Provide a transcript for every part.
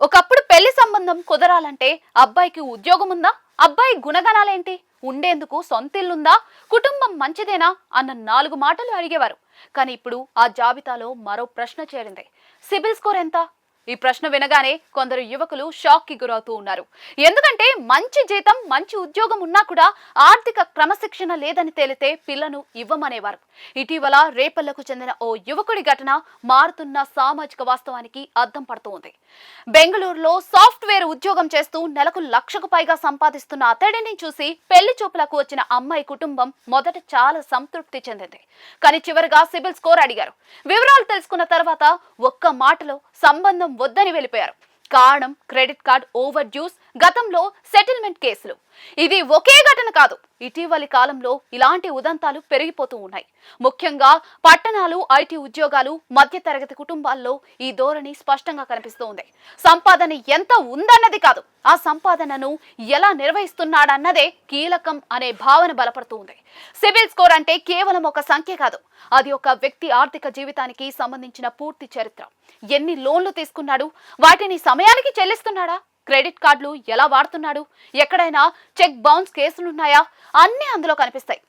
ఒకప్పుడు పెళ్లి సంబంధం కుదరాలంటే అబ్బాయికి ఉద్యోగం ఉందా, అబ్బాయి గుణగణాలేంటి, ఉండేందుకు సొంతిల్లుందా, కుటుంబం మంచిదేనా అన్న 4 మాటలు అడిగేవారు. కానీ ఇప్పుడు ఆ జాబితాలో మరో ప్రశ్న చేరింది. సిబిల్ స్కోర్ ఎంత? ఈ ప్రశ్న వినగానే కొందరు యువకులు షాక్ కి గురవుతూ ఉన్నారు. ఎందుకంటే మంచి జీతం, మంచి ఉద్యోగం ఉన్నా కూడా ఆర్థిక క్రమశిక్షణ లేదని తేలితే పిల్లను ఇవ్వమనేవారు. ఇటీవల రేపల్లకు చెందిన ఓ యువకుడి ఘటన మారుతున్న సామాజిక వాస్తవానికి అద్దం పడుతూ ఉంది. బెంగళూరులో సాఫ్ట్వేర్ ఉద్యోగం చేస్తూ నెలకు 1,00,000కు పైగా సంపాదిస్తున్న అతడిని చూసి పెళ్లి చూపులకు వచ్చిన అమ్మాయి కుటుంబం మొదట చాలా సంతృప్తి చెందింది. కానీ చివరిగా సిబిల్ స్కోర్ అడిగారు. వివరాలు తెలుసుకున్న తర్వాత ఒక్క మాటలో సంబంధం వద్దని వెళ్ళిపోయారు. కారణం క్రెడిట్ కార్డ్ ఓవర్ డ్యూస్, గతంలో సెటిల్మెంట్ కేసులు. ఇది ఒకే ఘటన కాదు, ఇటీవలి కాలంలో ఇలాంటి ఉదంతాలు పెరిగిపోతూ ఉన్నాయి. ముఖ్యంగా పట్టణాలు, ఐటీ ఉద్యోగాలు, మధ్యతరగతి కుటుంబాల్లో ఈ ధోరణి స్పష్టంగా కనిపిస్తూ ఉంది. సంపాదన ఎంత ఉందన్నది కాదు, ఆ సంపాదనను ఎలా నిర్వహిస్తున్నాడన్నదే కీలకం అనే భావన బలపడుతూ ఉంది. సిబిల్ స్కోర్ అంటే కేవలం ఒక సంఖ్య కాదు, అది ఒక వ్యక్తి ఆర్థిక జీవితానికి సంబంధించిన పూర్తి చరిత్ర. ఎన్ని లోన్లు తీసుకున్నాడు, వాటిని సమయానికి చెల్లిస్తున్నాడా, క్రెడిట్ కార్డులు ఎలా వాడుతున్నాడు, ఎక్కడైనా చెక్ బౌన్స్ కేసులున్నాయా, అన్నీ అందులో కనిపిస్తాయి.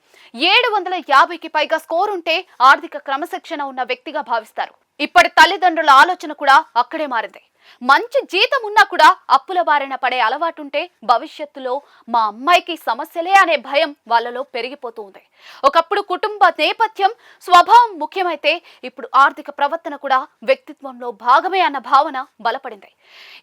750కి పైగా స్కోర్ ఉంటే ఆర్థిక క్రమశిక్షణ ఉన్న వ్యక్తిగా భావిస్తారు. ఇప్పటి తల్లిదండ్రుల ఆలోచన కూడా అక్కడే మారింది. మంచి జీతం ఉన్నా కూడా అప్పుల బారిన పడే అలవాటుంటే భవిష్యత్తులో మా అమ్మాయికి సమస్యలే అనే భయం వాళ్ళలో పెరిగిపోతూ ఉంది. ఒకప్పుడు కుటుంబ నేపథ్యం, స్వభావం ముఖ్యమైతే ఇప్పుడు ఆర్థిక ప్రవర్తన కూడా వ్యక్తిత్వంలో భాగమే అన్న భావన బలపడింది.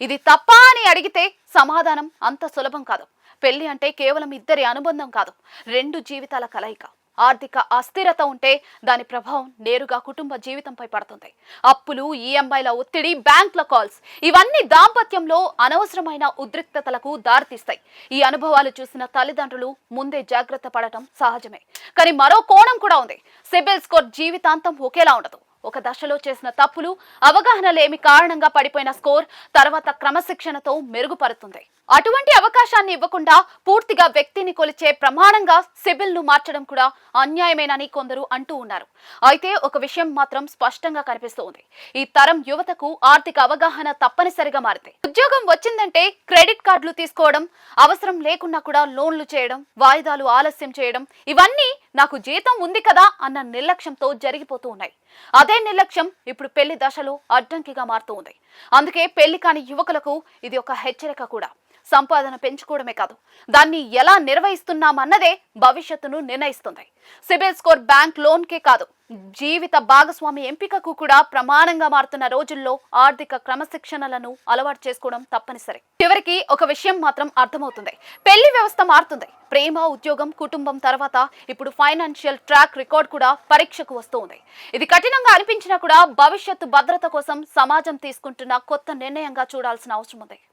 ఇది తప్పా అని అడిగితే సమాధానం అంత సులభం కాదు. పెళ్లి అంటే కేవలం ఇద్దరి అనుబంధం కాదు, 2 జీవితాల కలయిక. ఆర్థిక అస్థిరత ఉంటే దాని ప్రభావం నేరుగా కుటుంబ జీవితంపై పడుతుంది. అప్పులు, ఈఎంఐల ఒత్తిడి, బ్యాంకుల కాల్స్, ఇవన్నీ దాంపత్యంలో అనవసరమైన ఉద్రిక్తతలకు దారితీస్తాయి. ఈ అనుభవాలు చూసిన తల్లిదండ్రులు ముందే జాగ్రత్త పడటం సహజమే. కానీ మరో కోణం కూడా ఉంది. సిబిల్ స్కోర్ జీవితాంతం ఒకేలా ఉండదు. ఒక దశలో చేసిన తప్పులు, అవగాహన లేమి కారణంగా పడిపోయిన స్కోర్ తర్వాత క్రమశిక్షణతో మెరుగుపడుతుంది. అటువంటి అవకాశాన్ని ఇవ్వకుండా పూర్తిగా వ్యక్తిని కొలిచే ప్రమాణంగా సిబిల్ ను మార్చడం కూడా అన్యాయమేనని కొందరు అంటూ ఉన్నారు. అయితే ఒక విషయం మాత్రం స్పష్టంగా కనిపిస్తూ ఉంది. ఈ తరం యువతకు ఆర్థిక అవగాహన తప్పనిసరిగా మారింది. ఉద్యోగం వచ్చిందంటే క్రెడిట్ కార్డులు తీసుకోవడం, అవసరం లేకున్నా కూడా లోన్లు చేయడం, వాయిదాలు ఆలస్యం చేయడం, ఇవన్నీ నాకు జీతం ఉంది కదా అన్న నిర్లక్ష్యంతో జరిగిపోతూ ఉన్నాయి. అదే నిర్లక్ష్యం ఇప్పుడు పెళ్లి దశలో అడ్డంకిగా మారుతూ ఉంది. అందుకే పెళ్లి కాని యువకులకు ఇది ఒక హెచ్చరిక కూడా. సంపాదన పెంచుకోవడమే కాదు, దాన్ని ఎలా నిర్వహిస్తున్నామన్నదే భవిష్యత్తును నిర్ణయిస్తుంది. సిబిల్ స్కోర్ బ్యాంక్ లోన్ కే కాదు, జీవిత భాగస్వామి ఎంపికకు కూడా ప్రమాణంగా మారుతున్న రోజుల్లో ఆర్థిక క్రమశిక్షణలను అలవాటు చేసుకోవడం తప్పనిసరి. చివరికి ఒక విషయం మాత్రం అర్థమవుతుంది. పెళ్లి వ్యవస్థ మారుతుంది. ప్రేమ, ఉద్యోగం, కుటుంబం తర్వాత ఇప్పుడు ఫైనాన్షియల్ ట్రాక్ రికార్డ్ కూడా పరీక్షకు వస్తూ ఉంది. ఇది కఠినంగా అనిపించినా కూడా భవిష్యత్తు భద్రత కోసం సమాజం తీసుకుంటున్న కొత్త నిర్ణయంగా చూడాల్సిన అవసరం ఉంది.